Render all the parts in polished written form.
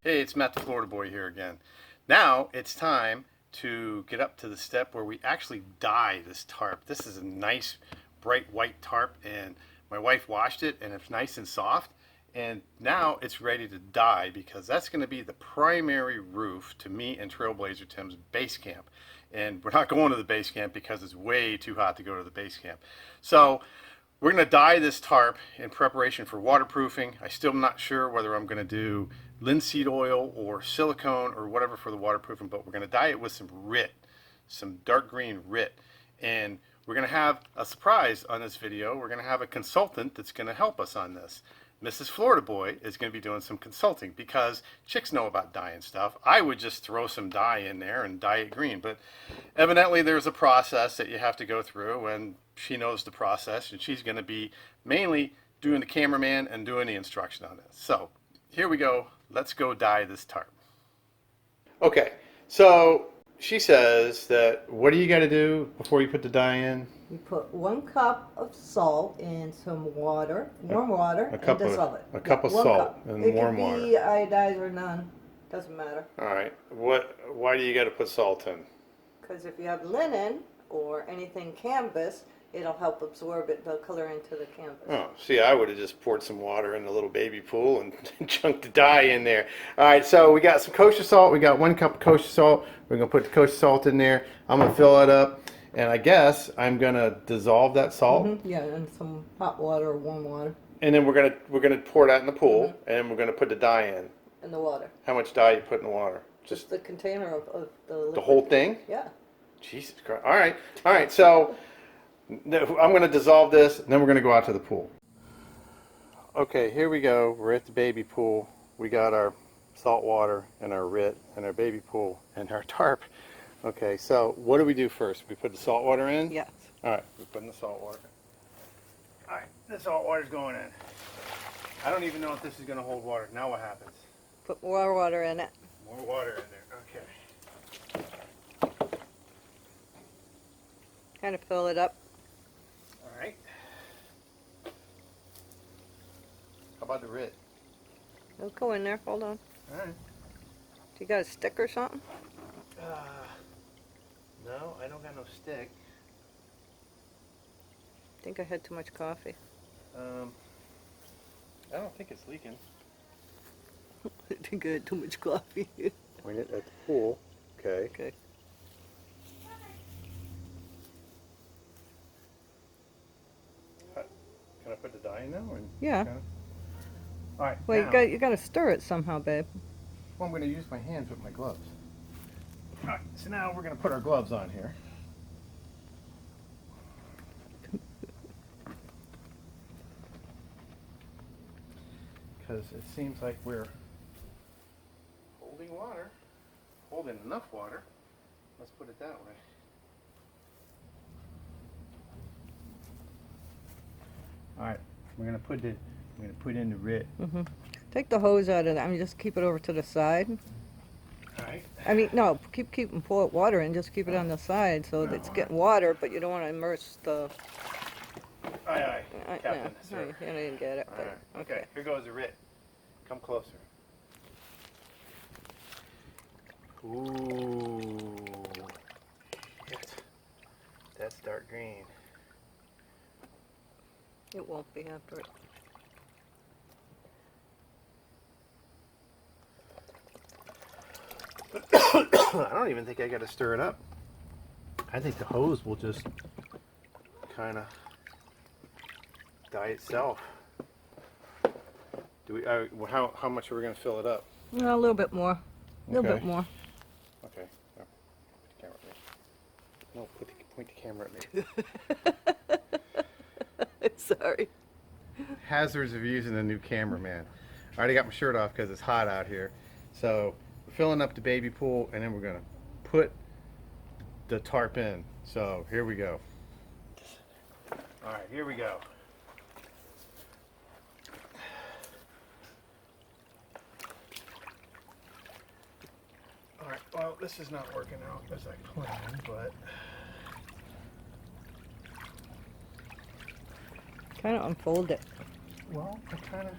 Hey, it's Matt the Florida Boy here again. Now it's time to get up to the step where we actually dye this tarp. This is a nice bright white tarp, and my wife washed it and it's nice and soft, and now it's ready to dye because that's going to be the primary roof to me and Trailblazer Tim's base camp. And we're not going to the base camp because it's way too hot to go to the base camp. So we're going to dye this tarp in preparation for waterproofing. I still am not sure whether I'm going to do linseed oil or silicone or whatever for the waterproofing, but we're going to dye it with some RIT, some dark green RIT. And we're going to have a surprise on this video. We're going to have a consultant that's going to help us on this. Mrs. Florida Boy is going to be doing some consulting because chicks know about dyeing stuff. I would just throw some dye in there and dye it green, but evidently there's a process that you have to go through, and she knows the process, and she's going to be mainly doing the cameraman and doing the instruction on this. So here we go. Let's go dye this tarp. Okay, so she says that what do you got to do before you put the dye in? You put 1 cup of salt in some water, warm water, and dissolve it. A cup of salt in warm water. It can be iodized or none. Doesn't matter. All right. Why do you got to put salt in? Because if you have linen or anything canvas, it'll help absorb it, the color into the canvas. Oh, see, I would have just poured some water in the little baby pool and chunked the dye in there. All right, so we got some kosher salt. We got 1 cup of kosher salt. We're going to put the kosher salt in there. I'm going to fill it up. And I guess I'm gonna dissolve that salt. Mm-hmm. Yeah, in some hot water or warm water. And then we're gonna pour that in the pool, and we're gonna put the dye in. In the water. How much dye you put in the water? Just the container of the liquid. The whole thing? Yeah. Jesus Christ! All right. So I'm gonna dissolve this, and then we're gonna go out to the pool. Okay, here we go. We're at the baby pool. We got our salt water and our RIT and our baby pool and our tarp. Okay, so what do we do first? We put the salt water in? Yes. All right, we're putting the salt water. All right, the salt water's going in. I don't even know if this is going to hold water. Now what happens? Put more water in it. More water in there. Okay. Kind of fill it up. All right. How about the RIT? It'll go in there. Hold on. All right. Do you got a stick or something? No, I don't got no stick. I think I had too much coffee. I don't think it's leaking. I think I had too much coffee. Point it at the pool. Okay. Okay. Can I put the dye in now? Or Yeah. All right. Well, now, you got to stir it somehow, babe. well, I'm going to use my hands with my gloves. All right, so now we're going to put our gloves on here. Because it seems like we're holding water, holding enough water. Let's put it that way. All right, we're going to put in the RIT. Mm-hmm. Take the hose out of that. I mean, just keep it over to the side. All right. I mean, no, keep and pour water in. Just keep it on the side so that it's getting water, but you don't want to immerse the. Aye, Captain, sir. You didn't get it, All but right. Okay, here goes the RIT. Come closer. Ooh. That's dark green. it won't be after it. I don't even think I got to stir it up. I think the hose will just kind of dye itself. Do we? How much are we going to fill it up? No, a little bit more. A little bit more. Okay. No, point the camera at me. Sorry. Hazards of using a new cameraman. I already got my shirt off because it's hot out here. So we're filling up the baby pool, and then we're gonna put the tarp in. So here we go. All right, here we go. All right, well, this is not working out as I planned, but Kind of unfold it. well, I kind of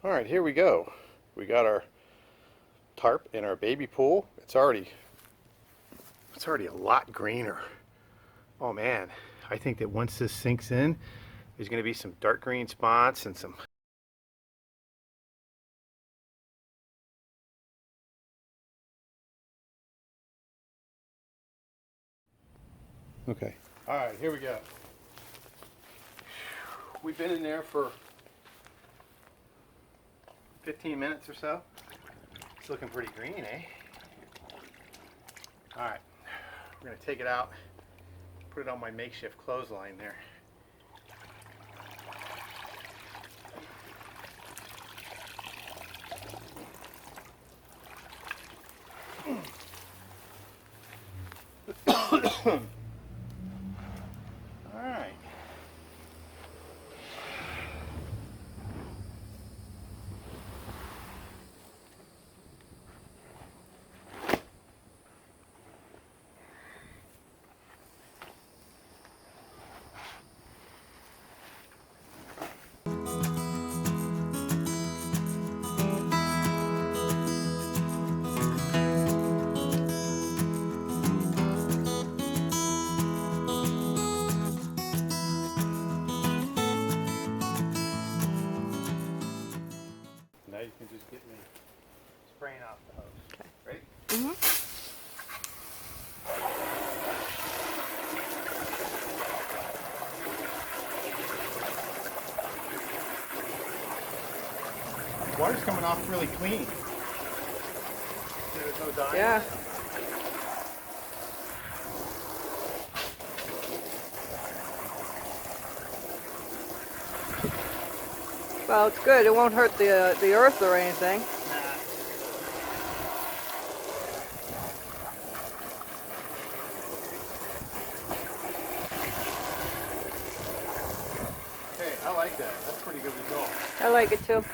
All right, here we go. We got our tarp in our baby pool. It's already a lot greener. Oh man, I think that once this sinks in, there's going to be some dark green spots and some. Okay. All right, here we go. We've been in there for 15 minutes or so. It's looking pretty green, eh? All right, we're going to take it out, put it on my makeshift clothesline there. All right. Now you can just get me spraying off the hose. Okay. Ready? Mm-hmm. Water's coming off really clean. There's no dye. Yeah. Well, it's good. It won't hurt the earth or anything. Hey, I like that. That's a pretty good result. I like it too.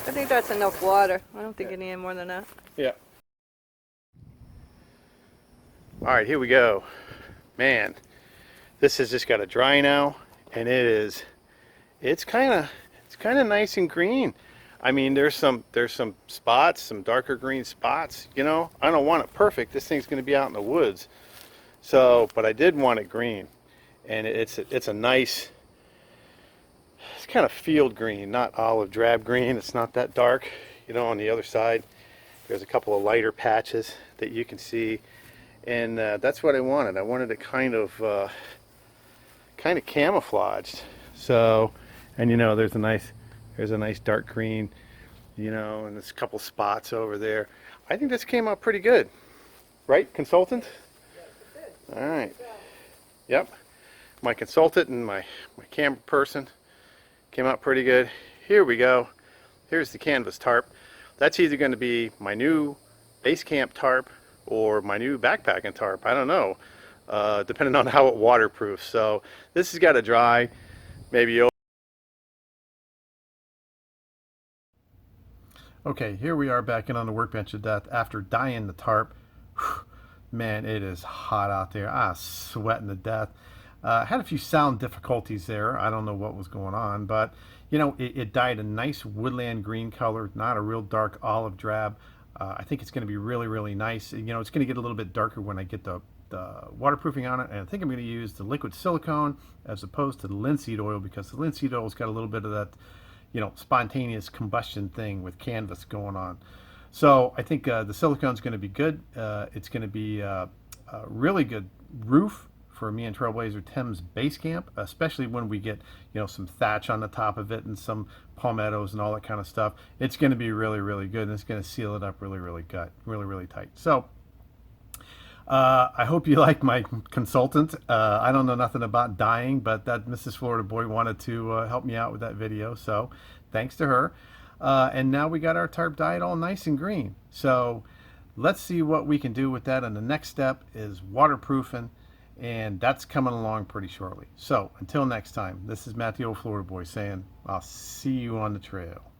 I think that's enough water. I don't think you need more than that. Yeah. All right, here we go. Man, this has just got to dry now, and it's kind of nice and green. I mean, there's some spots, some darker green spots. You know, I don't want it perfect. This thing's going to be out in the woods. So, but I did want it green, and it's a nice. It's kind of field green, not olive drab green. It's not that dark. You know, on the other side, there's a couple of lighter patches that you can see, and that's what I wanted. I wanted it kind of camouflaged. So, and you know, there's a nice dark green, you know, and there's a couple spots over there. I think this came out pretty good, right, consultant? Yes, it did. All right. Yep. My consultant and my camera person came out pretty good. Here we go. Here's the canvas tarp. That's either going to be my new base camp tarp or my new backpacking tarp. I don't know, depending on how it waterproofs. So this has got to dry. Maybe. Okay, here we are back in on the workbench of death after dyeing the tarp. Whew, man, it is hot out there. I'm sweating to death. Had a few sound difficulties there. I don't know what was going on, but you know, it dyed a nice woodland green color, not a real dark olive drab. I think it's going to be really, really nice. You know, it's going to get a little bit darker when I get the waterproofing on it, and I think I'm going to use the liquid silicone as opposed to the linseed oil, because the linseed oil's got a little bit of that, you know, spontaneous combustion thing with canvas going on. So I think the silicone's going to be good. It's going to be a really good roof for me and Trailblazer Tim's base camp, especially when we get, you know, some thatch on the top of it and some palmettos and all that kind of stuff. It's going to be really, really good, and it's going to seal it up really, really good, really, really tight. So I hope you like my consultant. I don't know nothing about dyeing, but that Mrs. Florida Boy wanted to help me out with that video, so thanks to her. And now we got our tarp dyed all nice and green. So let's see what we can do with that, and the next step is waterproofing, and that's coming along pretty shortly. So until next time, this is Matt the Old Florida Boy saying I'll see you on the trail.